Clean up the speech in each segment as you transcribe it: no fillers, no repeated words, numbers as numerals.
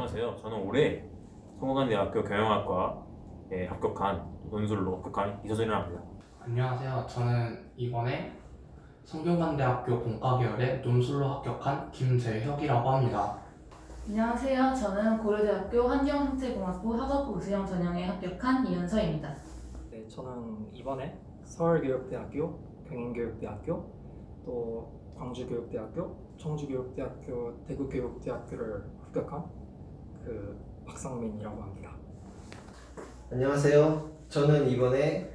안녕하세요. 저는 올해 성균관대학교 경영학과에 논술로 합격한 이서준이라고 합니다. 안녕하세요. 저는 이번에 성균관대학교 공과계열에 논술로 합격한 김재혁이라고 합니다. 안녕하세요. 저는 고려대학교 환경생태공학부 학업부 수영 전형에 합격한 이현서입니다. 네, 저는 이번에 서울교육대학교, 경인교육대학교, 또 광주교육대학교, 청주교육대학교, 대구교육대학교를 합격한 박상민이라고 합니다. 안녕하세요. 저는 이번에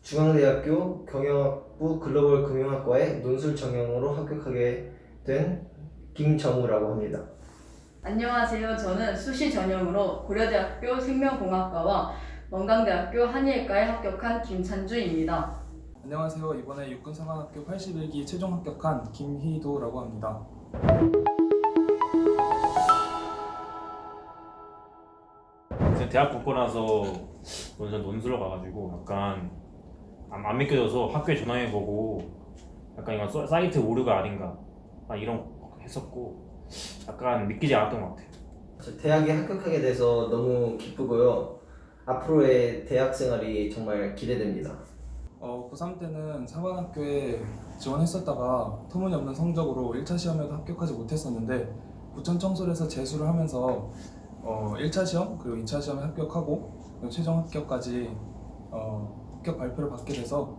중앙대학교 경영학부 글로벌 금융학과에 논술 전형으로 합격하게 된 김정우라고 합니다. 안녕하세요. 저는 수시 전형으로 고려대학교 생명공학과와 원광대학교 한의학과에 합격한 김찬주입니다. 안녕하세요. 이번에 육군사관학교 81기 최종 합격한 김희도라고 합니다. 제가 대학 붙고 나서 완전 논술로 가가지고 약간 안 믿겨져서 학교에 전화해보고 약간 이건 사이트 오류가 아닌가 이런 거 했었고 약간 믿기지 않았던 것 같아요. 저 대학에 합격하게 돼서 너무 기쁘고요. 앞으로의 대학 생활이 정말 기대됩니다. 고3 때는 사관학교에 지원했었다가 터무니없는 성적으로 1차 시험에도 합격하지 못했었는데 부천청솔에서 재수를 하면서 1차 시험 그리고 2차 시험에 합격하고 그리고 최종 합격까지 합격 발표를 받게 돼서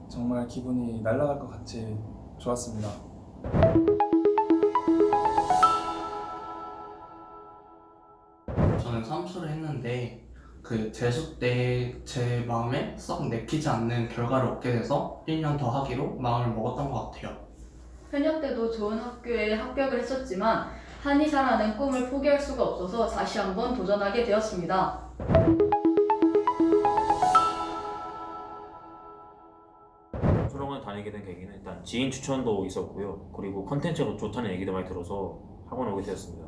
정말 기분이 날아갈 것 같이 좋았습니다. 저는 삼수를 했는데 재수 때 제 마음에 썩 내키지 않는 결과를 얻게 돼서 1년 더 하기로 마음을 먹었던 것 같아요. 현역 때도 좋은 학교에 합격을 했었지만 한의사라는 꿈을 포기할 수가 없어서 다시 한번 도전하게 되었습니다. 초롱을 다니게 된 계기는 일단 지인 추천도 있었고요. 그리고 컨텐츠가 좋다는 얘기도 많이 들어서 학원에 오게 되었습니다.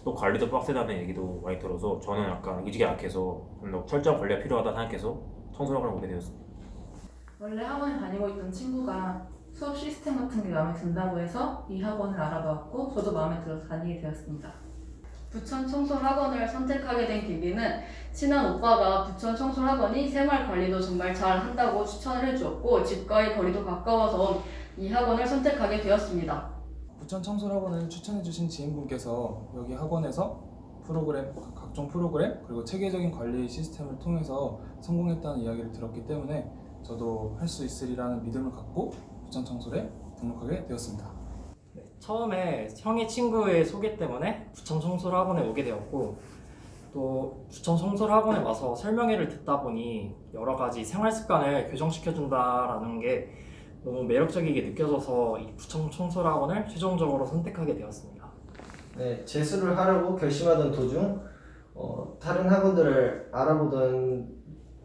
또 관리도 빡세다는 얘기도 많이 들어서 저는 약간 의지가 약해서 좀 더 철저한 관리가 필요하다 생각해서 청소학원을 오게 되었습니다. 원래 학원에 다니고 있던 친구가 수업 시스템 같은 게 마음에 든다고 해서 이 학원을 알아봤고 저도 마음에 들어서 다니게 되었습니다. 부천 청솔학원을 선택하게 된 계기는 친한 오빠가 부천 청솔학원이 생활관리도 정말 잘 한다고 추천을 해주었고 집과의 거리도 가까워서 이 학원을 선택하게 되었습니다. 부천청솔학원을 추천해주신 지인분께서 여기 학원에서 각종 프로그램 그리고 체계적인 관리 시스템을 통해서 성공했다는 이야기를 들었기 때문에 저도 할 수 있으리라는 믿음을 갖고 부천청솔에 등록하게 되었습니다. 네, 처음에 형의 친구의 소개 때문에 부천청솔학원에 오게 되었고 또 부천청솔학원에 와서 설명회를 듣다 보니 여러 가지 생활 습관을 교정시켜준다라는 게 너무 매력적이게 느껴져서 이 부천청솔학원을 최종적으로 선택하게 되었습니다. 네, 재수를 하려고 결심하던 도중 다른 학원들을 알아보던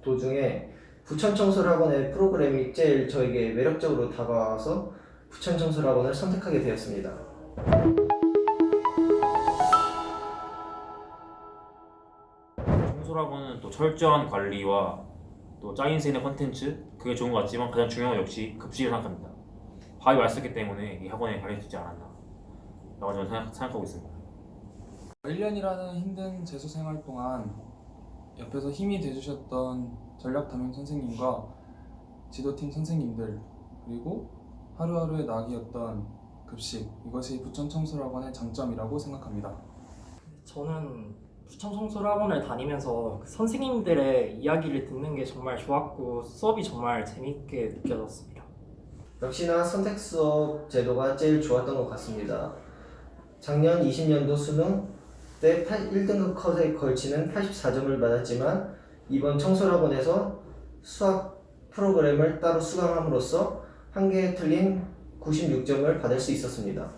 도중에 부천청솔학원의 프로그램이 제일 저에게 매력적으로 다가와서 부천청솔학원을 선택하게 되었습니다. 청소학원은 또 철저한 관리와 또 짜임새 컨텐츠 그게 좋은 것 같지만 가장 중요한 건 역시 급식을 생각합니다. 밥이 맛있었기 때문에 이 학원에 가게 되지 않았나 라고 저는 생각하고 있습니다. 1년이라는 힘든 재수 생활 동안 옆에서 힘이 돼주셨던 전략 담임 선생님과 지도팀 선생님들 그리고 하루하루의 낙이었던 급식 이것이 부천청솔학원의 장점이라고 생각합니다. 저는 부천청솔학원을 다니면서 선생님들의 이야기를 듣는 게 정말 좋았고 수업이 정말 재밌게 느껴졌습니다. 역시나 선택 수업 제도가 제일 좋았던 것 같습니다. 작년 20년도 수능 때 1등급 컷에 걸치는 84점을 받았지만 이번 청솔학원에서 수학 프로그램을 따로 수강함으로써 한 개 틀린 96점을 받을 수 있었습니다.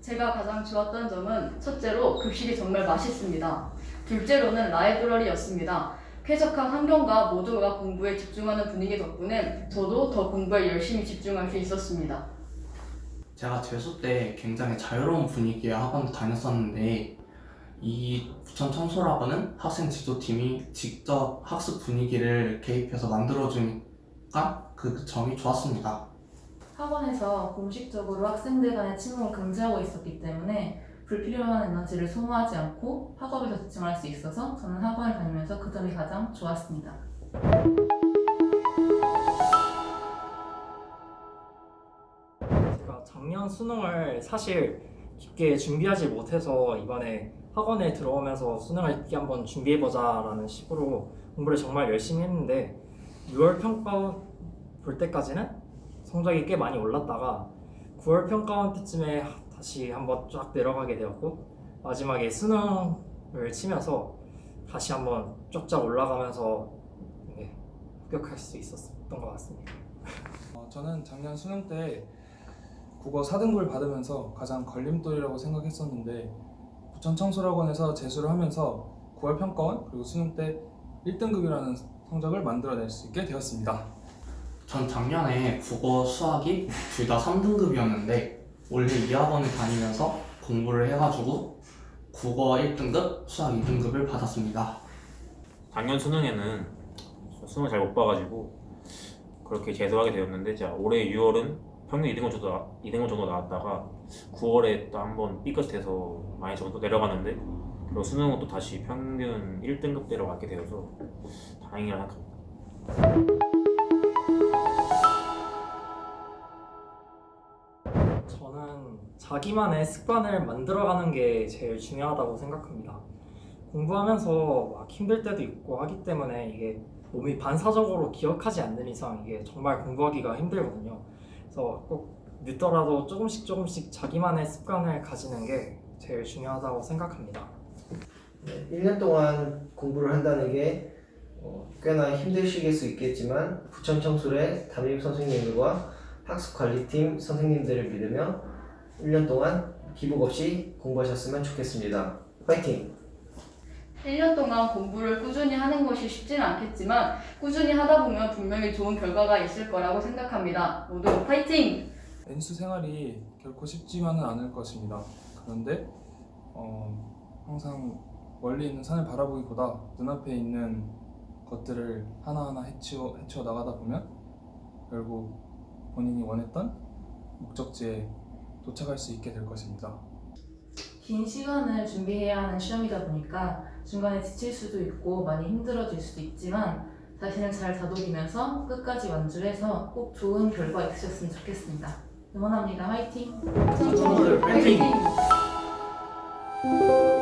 제가 가장 좋았던 점은 첫째로 급식이 정말 맛있습니다. 둘째로는 라이브러리였습니다. 쾌적한 환경과 모두가 공부에 집중하는 분위기 덕분에 저도 더 공부에 열심히 집중할 수 있었습니다. 제가 재수 때 굉장히 자유로운 분위기의 학원을 다녔었는데 이 부천청솔학원은 학생 지도팀이 직접 학습 분위기를 개입해서 만들어주니까 그 점이 좋았습니다. 학원에서 공식적으로 학생들 간의 친목을 강제하고 있었기 때문에 불필요한 에너지를 소모하지 않고 학업에 더 집중할 수 있어서 저는 학원을 다니면서 그 점이 가장 좋았습니다. 제가 작년 수능을 사실 깊게 준비하지 못해서 이번에 학원에 들어오면서 수능을 깊게 한번 준비해보자라는 식으로 공부를 정말 열심히 했는데 6월 평가 볼 때까지는 성적이 꽤 많이 올랐다가 9월 평가원 때쯤에 다시 한번 쫙 내려가게 되었고 마지막에 수능을 치면서 다시 한번 쫙쫙 올라가면서 합격할 수 있었던 것 같습니다. 저는 작년 수능 때 국어 4등급을 받으면서 가장 걸림돌이라고 생각했었는데 부천 청솔학원에서 재수를 하면서 9월 평가원 그리고 수능 때 1등급이라는 성적을 만들어낼 수 있게 되었습니다. 전 작년에 국어, 수학이 둘 다 3등급이었는데 올해 이 학원을 다니면서 공부를 해가지고 국어 1등급, 수학 2등급을 받았습니다. 작년 수능에는 수능을 잘 못 봐가지고 그렇게 재수하게 되었는데 자 올해 6월은 평균 2등급 정도 나왔다가 9월에 또 한번 삐끗해서 많이 정도 내려갔는데 그리고 수능은 또 다시 평균 1등급대로 맞게 되어서 다행이라 생각합니다. 저는 자기만의 습관을 만들어가는 게 제일 중요하다고 생각합니다. 공부하면서 막 힘들 때도 있고 하기 때문에 이게 몸이 반사적으로 기억하지 않는 이상 이게 정말 공부하기가 힘들거든요. 그래서 꼭 늦더라도 조금씩 자기만의 습관을 가지는 게 제일 중요하다고 생각합니다. 네, 1년 동안 공부를 한다는 게 꽤나 힘드실 수 있겠지만 부천 청솔의 담임 선생님들과 학습관리팀 선생님들을 믿으며 1년 동안 기복 없이 공부하셨으면 좋겠습니다. 화이팅! 1년 동안 공부를 꾸준히 하는 것이 쉽지는 않겠지만 꾸준히 하다 보면 분명히 좋은 결과가 있을 거라고 생각합니다. 모두 파이팅! N수 생활이 결코 쉽지만은 않을 것입니다. 그런데 항상 멀리 있는 산을 바라보기보다 눈앞에 있는 것들을 하나하나 헤치어 나가다 보면 결국 본인이 원했던 목적지에 도착할 수 있게 될 것입니다. 긴 시간을 준비해야 하는 시험이다 보니까 중간에 지칠 수도 있고 많이 힘들어질 수도 있지만 자신을 잘 다독이면서 끝까지 완주해서 꼭 좋은 결과 있으셨으면 좋겠습니다. 응원합니다. 화이팅! 청솔 화이팅! 화이팅!